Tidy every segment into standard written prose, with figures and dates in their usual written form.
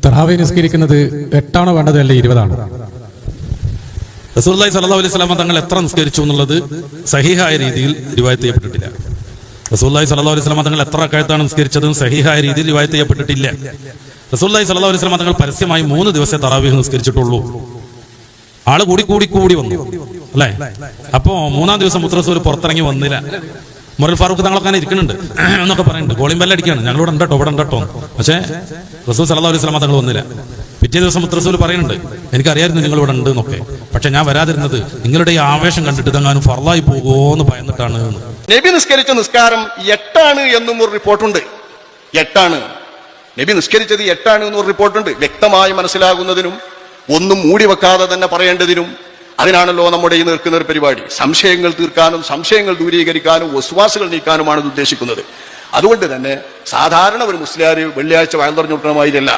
തറാവീഹ് നിസ്കരിക്കുന്നത് 8 വേണ്ടത് അല്ല 20 റസൂലുള്ളാഹി സ്വല്ലല്ലാഹു അലൈഹി വസല്ലം തങ്ങൾ എത്ര നിസ്കരിച്ചു എന്നുള്ളത് സഹീഹായ രീതിയിൽ റിവായത്ത് ചെയ്യപ്പെട്ടിട്ടില്ല. റസൂലുള്ളാഹി സ്വല്ലല്ലാഹു അലൈഹി വസല്ലം തങ്ങൾ എത്ര റക്അത്താണ് നിസ്കരിച്ചതും സഹീഹായ രീതിയിൽ റിവായത്ത് ചെയ്യപ്പെട്ടിട്ടില്ല. റസൂലുള്ളാഹി സ്വല്ലല്ലാഹു അലൈഹി വസല്ലം തങ്ങൾ പരസ്യമായി 3 ദിവസത്തെ തറാവീഹ് നിസ്കരിച്ചിട്ടുള്ളൂ. ആള് കൂടി വന്നു അല്ലേ? അപ്പോ 3-ാം ദിവസം മുത്തറസൂൽ പുറത്തിറങ്ങി വന്നില്ല. മുറൽ ഫാറൂഖ് തങ്ങളൊക്കെ അങ്ങനെ ഇരിക്കുന്നുണ്ട് എന്നൊക്കെ പറയുന്നുണ്ട്. കോളിംഗ് ബെല്ലടിക്കുകയാണ്, ഞങ്ങളിവിടെ ഉണ്ടോ. പക്ഷേ റസൂൽ സല്ലല്ലാഹു അലൈഹി വസല്ലം തങ്ങൾ വന്നില്ല. പിറ്റേ ദിവസം മുത്തറസൂൽ പറയുന്നുണ്ട്, എനിക്കറിയായിരുന്നു നിങ്ങൾ ഇവിടെ ഉണ്ട് എന്നൊക്കെ, പക്ഷെ ഞാൻ വരാതിരുന്നത് നിങ്ങളുടെ ഈ ആവേശം കണ്ടിട്ട് ഇതെങ്ങാനും ഫർളായി പോകുമോന്ന് ഭയന്നിട്ടാണ്. നബി നിസ്കരിച്ച നിസ്കാരം 8 എന്നും ഒരു റിപ്പോർട്ടുണ്ട്. 8 നബി നിസ്കരിച്ചത് 8 എന്നൊരു റിപ്പോർട്ടുണ്ട്. വ്യക്തമായി മനസ്സിലാകുന്നതിനും ഒന്നും മൂടി വെക്കാതെ തന്നെ പറയേണ്ടതിനും അതിനാണല്ലോ നമ്മുടെ ഈ നിൽക്കുന്ന ഒരു പരിപാടി. സംശയങ്ങൾ തീർക്കാനും സംശയങ്ങൾ ദൂരീകരിക്കാനും വസ്വാസുകൾ നീക്കാനുമാണ് ഇത് ഉദ്ദേശിക്കുന്നത്. അതുകൊണ്ട് തന്നെ സാധാരണ ഒരു മുസ്ലിയാർ വെള്ളിയാഴ്ച വയൽതറിഞ്ഞു കൊടുക്കണമായിരുന്നില്ല.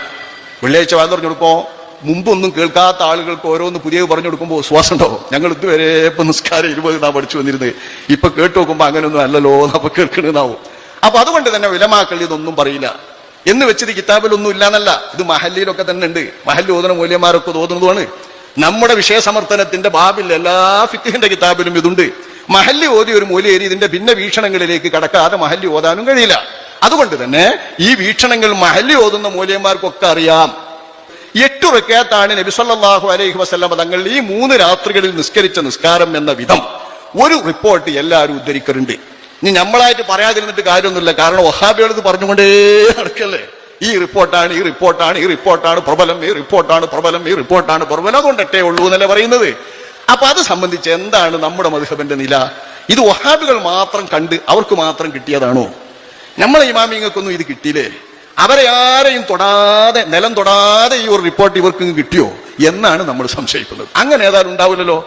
വെള്ളിയാഴ്ച വയൽതറിഞ്ഞു കൊടുക്കുമ്പോൾ മുമ്പൊന്നും കേൾക്കാത്ത ആളുകൾക്ക് ഓരോന്ന് പുതിയ പറഞ്ഞു കൊടുക്കുമ്പോൾ വിശ്വാസം ഉണ്ടാവും. ഞങ്ങൾ ഇതുവരെ ഇപ്പൊ നിസ്കാരം 20 പഠിച്ചു വന്നിരുന്നത്, ഇപ്പൊ കേട്ടു നോക്കുമ്പോൾ അങ്ങനെയൊന്നും അല്ലല്ലോ അപ്പൊ കേൾക്കണമെന്നാവും. അപ്പൊ അതുകൊണ്ട് തന്നെ വിലമാക്കൾ ഇതൊന്നും പറയില്ല എന്ന് വെച്ചത് കിതാബിലൊന്നും ഇല്ലാന്നല്ല. ഇത് മഹല്ലിയിലൊക്കെ തന്നെ ഉണ്ട്. മഹല്ലി ഓതുന്ന മൂല്യന്മാരൊക്കെ ഓതുന്നതുമാണ്. നമ്മുടെ വിഷയസമർത്ഥനത്തിന്റെ ബാബിൽ എല്ലാ ഫിഖിന്റെ കിതാബിലും ഇതുണ്ട്. മഹല്ലി ഓതി ഒരു മൂല്യേരി ഇതിന്റെ ഭിന്ന വീക്ഷണങ്ങളിലേക്ക് കടക്കാതെ മഹല്ലി ഓതാനും കഴിയില്ല. അതുകൊണ്ട് തന്നെ ഈ വീക്ഷണങ്ങൾ മഹല്ലി ഓതുന്ന മൂല്യന്മാർക്കൊക്കെ അറിയാം. 8 റക്അത്താണ് നബി സല്ലല്ലാഹു അലൈഹി വസല്ലം തങ്ങൾ ഈ 3 രാത്രികളിൽ നിസ്കരിച്ച നിസ്കാരം എന്ന വിധം ഒരു റിപ്പോർട്ട് എല്ലാവരും ഉദ്ധരിക്കാറുണ്ട്. ഇനി നമ്മളായിട്ട് പറയാതിരുന്നിട്ട് കാര്യമൊന്നുമില്ല. കാരണം വഹാബികൾ ഇത് പറഞ്ഞുകൊണ്ടേ നടക്കല്ലേ. ഈ റിപ്പോർട്ടാണ് പ്രബലം, ഈ റിപ്പോർട്ടാണ് പ്രബലം, അതുകൊണ്ടൊട്ടേ ഉള്ളൂ എന്നല്ലേ പറയുന്നത്. അപ്പൊ അത് സംബന്ധിച്ച് എന്താണ് നമ്മുടെ മദ്ഹബിന്റെ നില? ഇത് വഹാബികൾ മാത്രം കണ്ട് അവർക്ക് മാത്രം കിട്ടിയതാണോ? നമ്മളെ ഇമാമിങ്ങൾക്കൊന്നും ഇത് കിട്ടിയില്ലേ? അവരെ ആരെയും തൊടാതെ, നിലം തൊടാതെ ഈ ഒരു റിപ്പോർട്ട് ഇവർക്ക് കിട്ടിയോ എന്നാണ് നമ്മൾ സംശയിക്കുന്നത്. അങ്ങനെ ഏതായാലും ഉണ്ടാവില്ലല്ലോ.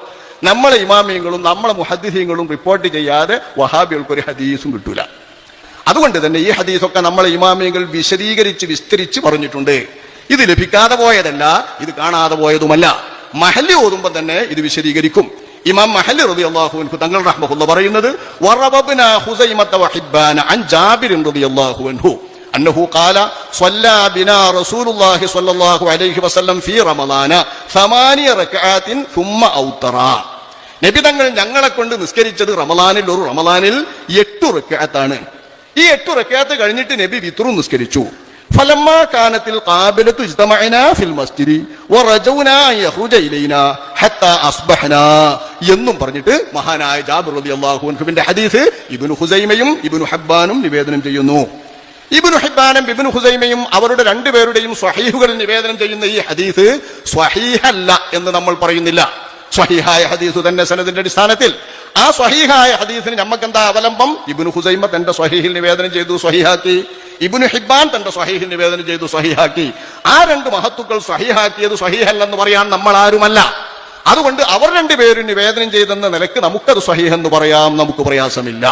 നമ്മളെ ഇമാമിയങ്ങളും നമ്മളെ മുഹദ്ദിസീങ്ങളും റിപ്പോർട്ട് ചെയ്യാതെ വഹാബികൾക്ക് ഒരു ഹദീസും കിട്ടൂല. അതുകൊണ്ട് തന്നെ ഈ ഹദീസൊക്കെ നമ്മളെ ഇമാമിയങ്ങൾ വിശദീകരിച്ച് വിസ്തരിച്ച് പറഞ്ഞിട്ടുണ്ട്. ഇത് ലഭിക്കാതെ പോയതല്ല, ഇത് കാണാതെ പോയതുമല്ല. മഹല്ലി ഓതുമ്പോൾ തന്നെ ഇത് വിശദീകരിക്കും. ഇമാം മഹല്ലി റളിയല്ലാഹു അൻഹു തങ്ങൾ റഹ്മഹുല്ലാഹ് പറയുന്നത്, വറബബ്നാ ഖുസൈമത വഹിബ്ബാന അൻ ജാബിർ റളിയല്ലാഹു അൻഹു അന്നഹു ഖാല സ്വല്ലാ ബിനാ റസൂലുള്ളാഹി സ്വല്ലല്ലാഹു അലൈഹി വസല്ലം ഫീ റമളാന 8 റക്അത്തിൻ സുമ്മ ഔതറ. നബി തങ്ങൾ ഞങ്ങളെ കൊണ്ട് നിസ്കരിച്ചത് ഒരു റമളാനിൽ 8 റക്അത്താണ്. ഈ 8 റക്അത്ത് കഴിഞ്ഞിട്ട് നബി വിത്റും നിസ്കരിച്ചു. ഫലമ്മാ കാനത്തിൽ ഖാബിലത്തു ഇജ്തമഅനാ ഫിൽ മസ്ജിദി വറജൗനാ യഖ്റുജ ഇലൈനാ ഹത്താ അസ്ബഹനാ എന്നും പറഞ്ഞിട്ട് മഹാനായ ജാബിർ റളിയല്ലാഹു അൻഹുവിന്റെ ഹദീസ് ഇബ്നു ഖുസൈമയും ഇബ്നു ഹബ്ബാനും നിവേദനം ചെയ്യുന്നു. ഇബ്നു ഹിബ്ബാനും ഇബ്നു ഖുസൈമയും അവരുടെ രണ്ടുപേരുടെയും സ്വഹീഹുകളിൽ നിവേദനം ചെയ്യുന്ന ഈ ഹദീസ് സ്വഹീഹല്ല എന്ന് നമ്മൾ പറയുന്നില്ല. സ്വഹീഹായ ഹദീസ് തന്നെ സനദിന്റെ അടിസ്ഥാനത്തിൽ. ആ സ്വഹീഹായ ഹദീസിന് നമുക്ക് എന്താ അവലംബം? ഇബ്നു ഖുസൈമ തന്റെ സ്വഹീഹിൽ നിവേദനം ചെയ്തു, സ്വഹീഹാക്കി. ഇബ്നു ഹിബ്ബാൻ തന്റെ സ്വഹീഹിൽ നിവേദനം ചെയ്തു, സ്വഹീഹാക്കി. ആ 2 മഹത്തുക്കൾ സ്വഹീഹാക്കിയത് സ്വഹീഹല്ലെന്ന് പറയാൻ നമ്മൾ ആരുമല്ല. അതുകൊണ്ട് അവർ രണ്ടുപേരും നിവേദനം ചെയ്തെന്ന നിലക്ക് നമുക്കത് സ്വഹീഹ് എന്ന് പറയാം, നമുക്ക് പ്രയാസമില്ല.